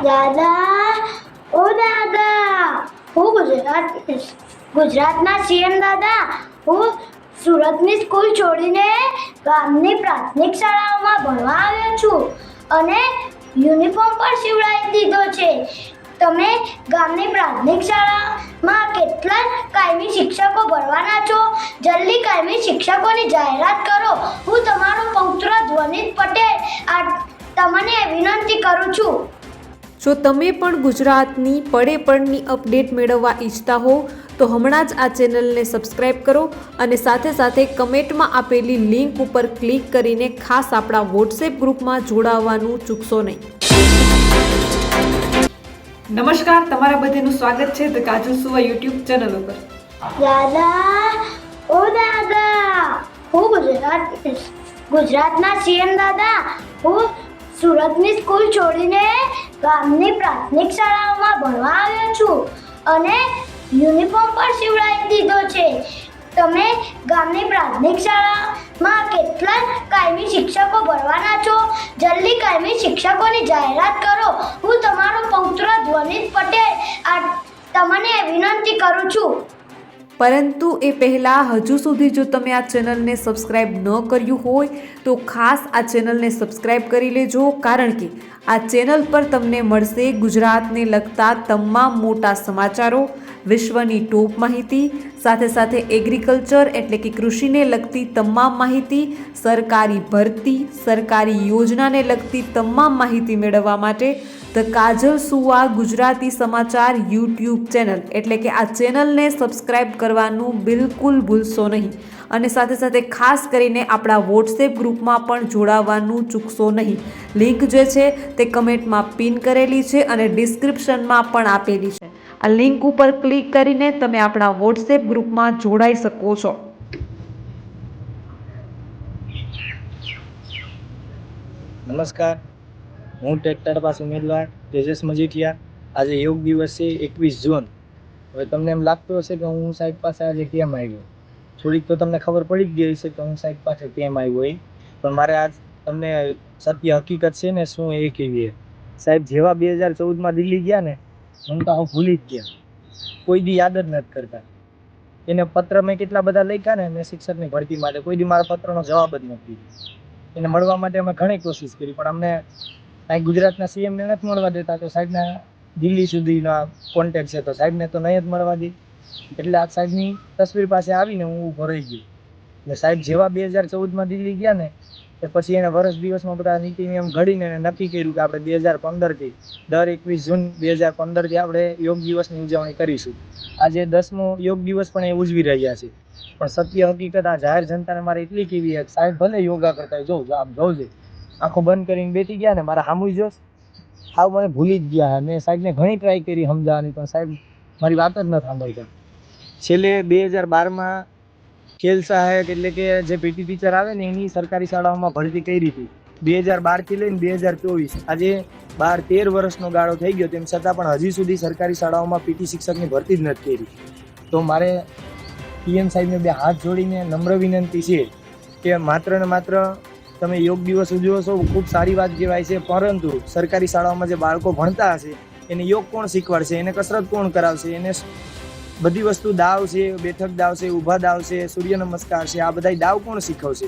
દાદા, ઓ દાદા, હું ગુજરાતના સીએમ દાદા, હું સુરતની સ્કૂલ છોડીને ગામની પ્રાથમિક શાળાઓમાં ભણવા આવ્યો છું અને યુનિફોર્મ પણ સીવડાવી દીધો છે. તમે ગામની પ્રાથમિક શાળામાં કેટલા કાયમી શિક્ષકો ભરવાના છો? જલ્દી કાયમી શિક્ષકોની જાહેરાત કરો. હું તમારો પૌત્ર ધ્વનિત પટેલ તમને વિનંતી કરું છું. જો તમે પણ ગુજરાતની પડે પડની અપડેટ મેળવવા ઈચ્છતા હો તો હમણાં જ આ ચેનલને સબસ્ક્રાઇબ કરો અને સાથે સાથે કમેન્ટમાં આપેલી લિંક ઉપર ક્લિક કરીને ખાસ આપણા વોટ્સએપ ગ્રુપમાં જોડાવવાનું ચૂકશો નહીં. નમસ્કાર, તમારા બધાનું સ્વાગત છે ધ કાજલ સુવા યુટ્યુબ ચેનલ ઉપર. દાદા, ઓ દાદા, હું ગુજરાતના સીએમ દાદા, હું સુરતની સ્કૂલ છોડીને ગામની પ્રાથમિક શાળાઓમાં ભણવા આવ્યો છું અને યુનિફોર્મ પણ સીવડાવી દીધો છે. તમે ગામની પ્રાથમિક શાળામાં કેટલા કાયમી શિક્ષકો ભરવાના છો? જલ્દી કાયમી શિક્ષકોની જાહેરાત કરો. હું તમારો પૌત્ર ધ્વનિત પટેલ તમને વિનંતી કરું છું. પરંતુ એ પહેલાં હજુ સુધી જો તમે આ ચેનલને સબસ્ક્રાઇબ ન કર્યું હોય તો ખાસ આ ચેનલને સબસ્ક્રાઇબ કરી લેજો, કારણ કે આ ચેનલ પર તમને મળશે ગુજરાતને લગતા તમામ મોટા સમાચારો, વિશ્વની ટોપ માહિતી, સાથે સાથે એગ્રીકલ્ચર એટલે કે કૃષિને લગતી તમામ માહિતી, સરકારી ભરતી, સરકારી યોજનાને લગતી તમામ માહિતી મેળવવા માટે ધ કાજલ સુવા ગુજરાતી સમાચાર યુટ્યુબ ચેનલ એટલે કે આ ચેનલને સબસ્ક્રાઇબ કરવાનું બિલકુલ ભૂલશો નહીં અને સાથે સાથે ખાસ કરીને આપણા વોટ્સએપ ગ્રુપમાં પણ જોડાવાનું ચૂકશો નહીં. લિંક જે છે તે કમેન્ટમાં પિન કરેલી છે અને ડિસ્ક્રિપ્શનમાં પણ આપેલી છે. આ લિંક ઉપર ક્લિક કરીને તમે આપણા વોટ્સએપ ગ્રુપમાં જોડાઈ શકો છો. નમસ્કાર, હું ટ્રેક્ટર પાસ ઉમેદવાર તેજસ મજીઠિયા. આજે યોગ દિવસ છે 21 જૂન. હવે તમને એમ લાગતું હશે કે હું સાહેબ પાસે આજે કેમ આવ્યો. થોડીક તો તમને ખબર પડી જ ગઈ હશે કે હું સાહેબ પાસે કેમ આવ્યો એ, પણ મારે આજ તમને સત્ય હકીકત છે ને શું એ કહેવી. સાહેબ જેવા 2014માં દિલ્હી ગયા ને, હું તો ભૂલી જ ગયા, કોઈ દી યાદ જ નથી કરતા. એને પત્ર મેં કેટલા બધા લખ્યા ને મેં શિક્ષકની ભરતી માટે, કોઈ દી મારા પત્રનો જવાબ જ નથી. એને મળવા માટે અમે ઘણી કોશિશ કરી પણ અમને અહીં ગુજરાતના સીએમને નથી મળવા દેતા, તો સાહેબના દિલ્હી સુધીના કોન્ટેક્ટ છે તો સાહેબને તો નહીં જ મળવા દે. એટલે આ સાહેબની તસવીર પાસે આવીને હું ઊભો રહી ગયો. એટલે સાહેબ જેવા 2014માં દિલ્હી ગયા ને એ પછી એને વર્ષ દિવસમાં બધા નીતિ નિયમ ઘડીને નક્કી કર્યું કે આપણે 2015થી દર 21 જૂન 2015થી આપણે યોગ દિવસની ઉજવણી કરીશું. આજે 10મો યોગ દિવસ પણ એ ઉજવી રહ્યા છે. પણ સત્ય હકીકત આ જાહેર જનતાને મારે એટલી કેવી છે, સાહેબ ભલે યોગા કરતા જોઉં આમ જોઉં આંખો બંધ કરીને બેઠી ગયા ને મારા સામું જોશ હાવ મને ભૂલી જ ગયા. મેં સાહેબને ઘણી ટ્રાય કરી સમજાવવાની પણ સાહેબ મારી વાત જ ન સાંભળતા. છેલ્લે 2012માં ખેલ સહાયક એટલે કે જે પીટી ટીચર આવે ને એની સરકારી શાળાઓમાં ભરતી કરી હતી. 2012થી લઈને 2024 આજે 12-13 વર્ષનો ગાળો થઈ ગયો, તેમ છતાં પણ હજી સુધી સરકારી શાળાઓમાં પીટી શિક્ષકની ભરતી જ નથી કરી. તો મારે પીએમ સાહેબને બે હાથ જોડીને નમ્ર વિનંતી છે કે માત્ર ને માત્ર તમે યોગ દિવસ ઉજવો છો, ખૂબ સારી વાત કહેવાય છે, પરંતુ સરકારી શાળાઓમાં જે બાળકો ભણતા હશે એને યોગ કોણ શીખવાડશે, એને કસરત કોણ કરાવશે, એને બધી વસ્તુ દાવ છે, બેઠક દાવ છે, ઊભા દાવ છે, સૂર્ય નમસ્કાર છે, આ બધા દાવ કોણ શીખવશે?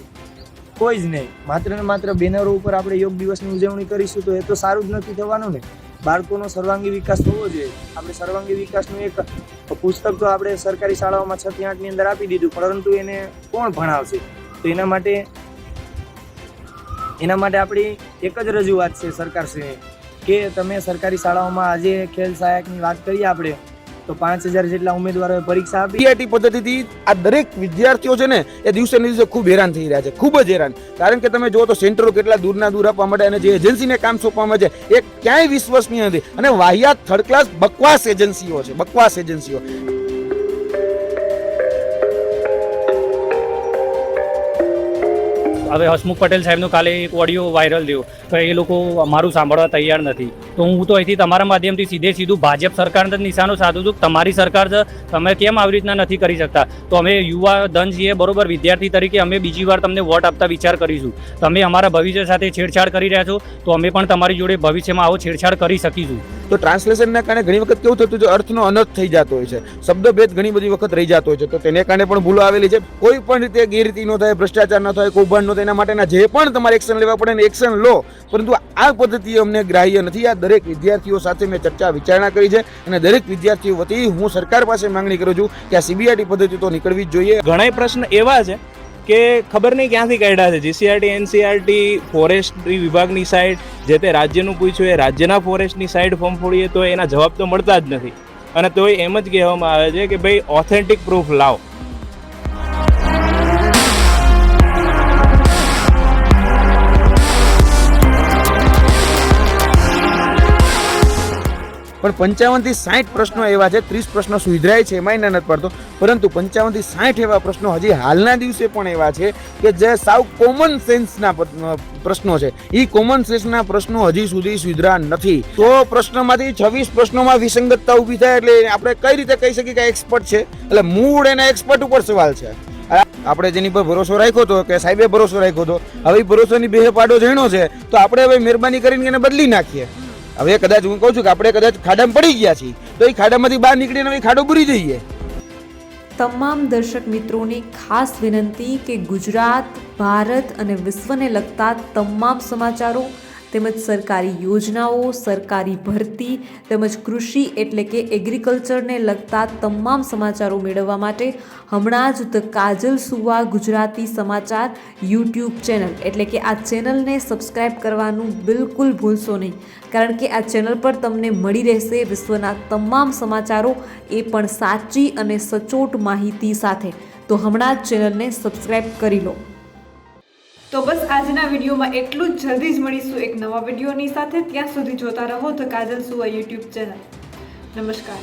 કોઈ જ નહીં. માત્ર ને માત્ર બેનરો ઉપર આપણે યોગ દિવસની ઉજવણી કરીશું તો એ તો સારું જ નથી થવાનું ને. બાળકોનો સર્વાંગી વિકાસ થવો જોઈએ. આપણે સર્વાંગી વિકાસનું એક પુસ્તક તો આપણે સરકારી શાળાઓમાં 6 થી 8ની અંદર આપી દીધું, પરંતુ એને કોણ ભણાવશે? તો એના માટે આપણી એક જ રજૂઆત છે સરકારશ્રીને કે તમે સરકારી શાળાઓમાં આજે ખેલ સહાયકની વાત કરીએ આપણે તો 5000 જેટલા ઉમેદવારોએ પરીક્ષા આપી. સીઆઈટી પદ્ધતિથી આ દરેક વિદ્યાર્થીઓ છે ને એ દિવસે ને દિવસે ખૂબ હેરાન થઈ રહ્યા છે, ખૂબ જ હેરાન. કારણ કે તમે જો તો સેન્ટરો કેટલા દૂરના દૂર આપવા માટે અને જે એજન્સીને કામ સોંપવામાં છે એ ક્યાંય વિશ્વસનીય નથી અને વાહિયાત થર્ડ ક્લાસ બકવાસ એજન્સીઓ છે, બકવાસ એજન્સીઓ. હવે હસમુખ પટેલ સાહેબનો કાલે એક ઓડિયો વાયરલ થયો, તો એ લોકો અમારું સાંભળવા તૈયાર નથી. તો હું તો અહીંથી તમારા માધ્યમથી સીધું ભાજપ સરકારને જ નિશાનો સાધું છું, તમારી સરકાર છે, તમે કેમ આવી રીતના નથી કરી શકતા. તો અમે યુવા ધન છીએ, બરોબર, વિદ્યાર્થી તરીકે અમે બીજી વાર તમને વોટ આપતા વિચાર કરીશું. તમે અમારા ભવિષ્ય સાથે છેડછાડ કરી રહ્યા છો, તો અમે પણ તમારી જોડે ભવિષ્યમાં આવો છેડછાડ કરી શકીશું. તો ટ્રાન્સલેશનના કારણે ઘણી વખત કેવું થતું છે, અર્થનો અનર્થ થઈ જતો હોય છે, શબ્દભેદ ઘણી બધી વખત રહી જતો હોય છે. તો તેને કારણે પણ ભૂલો આવેલી છે. કોઈ પણ રીતે ગેરરીતિ ન થાય, ભ્રષ્ટાચાર ન થાય, કૌભાંડ ન થાય, એના માટેના જે પણ તમારે એક્શન લેવા પડે ને એક્શન લો. પરંતુ આ પદ્ધતિ અમને ગ્રાહ્ય નથી. આ દરેક વિદ્યાર્થીઓ સાથે મેં ચર્ચા વિચારણા કરી છે અને દરેક વિદ્યાર્થીઓ વતી હું સરકાર પાસે માંગણી કરું છું કે આ સીબીઆઈટી પદ્ધતિ તો નીકળવી જ જોઈએ. ઘણા પ્રશ્ન એવા છે કે ખબર નહીં ક્યાંથી કાઢ્યા છે. જીસીઆરટી, એનસીઆરટી, ફોરેસ્ટ્રી વિભાગની સાઈડ, જે તે રાજ્યનું પૂછ્યું એ રાજ્યના ફોરેસ્ટની સાઈડ ફોર્મ ફોડીએ તો એના જવાબ તો મળતા જ નથી. અને તોય એમ જ કહેવામાં આવે છે કે ભાઈ ઓથેન્ટિક પ્રૂફ લાવો. પણ 55 થી 60 પ્રશ્નો એવા છે, 30 પ્રશ્નો સુધરાય છે એમાંય નથી પડતો, પરંતુ 55 થી 60 એવા પ્રશ્નો હજી હાલના દિવસે પણ એવા છે કે જે સાવ કોમન સેન્સના પ્રશ્નો છે. એ કોમન સેન્સના પ્રશ્નો હજી સુધી સુધરા નથી. તો પ્રશ્નોમાંથી 26 પ્રશ્નોમાં વિસંગતતા ઊભી થાય એટલે આપણે કઈ રીતે કહી શકીએ કે એક્સપર્ટ છે? એટલે મૂળ એના એક્સપર્ટ ઉપર સવાલ છે. આપણે જેની પર ભરોસો રાખ્યો હતો કે સાહેબે ભરોસો રાખ્યો હતો, હવે ભરોસાની બે પાડો જણ્યો છે, તો આપણે હવે મહેરબાની કરીને એને બદલી નાખીએ. હવે કદાચ હું કહું છું કે આપણે કદાચ ખાડામાં પડી ગયા છીએ, તો એ ખાડામાંથી બહાર નીકળીને હવે ખાડો પૂરી જઈએ. તમામ દર્શક મિત્રોને ખાસ વિનંતી કે ગુજરાત, ભારત અને વિશ્વને લગતા તમામ સમાચારો તેમજ સરકારી યોજનાઓ, સરકારી ભરતી તેમજ કૃષિ એટલે કે એગ્રીકલ્ચરને લગતા તમામ સમાચારો મેળવવા માટે હમણાં જ ધ કાજલ સુવા ગુજરાતી સમાચાર યુટ્યુબ ચેનલ એટલે કે આ ચેનલને સબસ્ક્રાઈબ કરવાનું બિલકુલ ભૂલશો નહીં, કારણ કે આ ચેનલ પર તમને મળી રહેશે વિશ્વના તમામ સમાચારો, એ પણ સાચી અને સચોટ માહિતી સાથે. તો હમણાં જ ચેનલને સબસ્ક્રાઈબ કરી લો. તો બસ આજના વિડીયોમાં એટલું જ. જલ્દી જ મળીશું એક નવા વિડીયોની સાથે. ત્યાં સુધી જોતા રહો ધ કાજલ સુવા યુટ્યુબ ચેનલ. નમસ્કાર.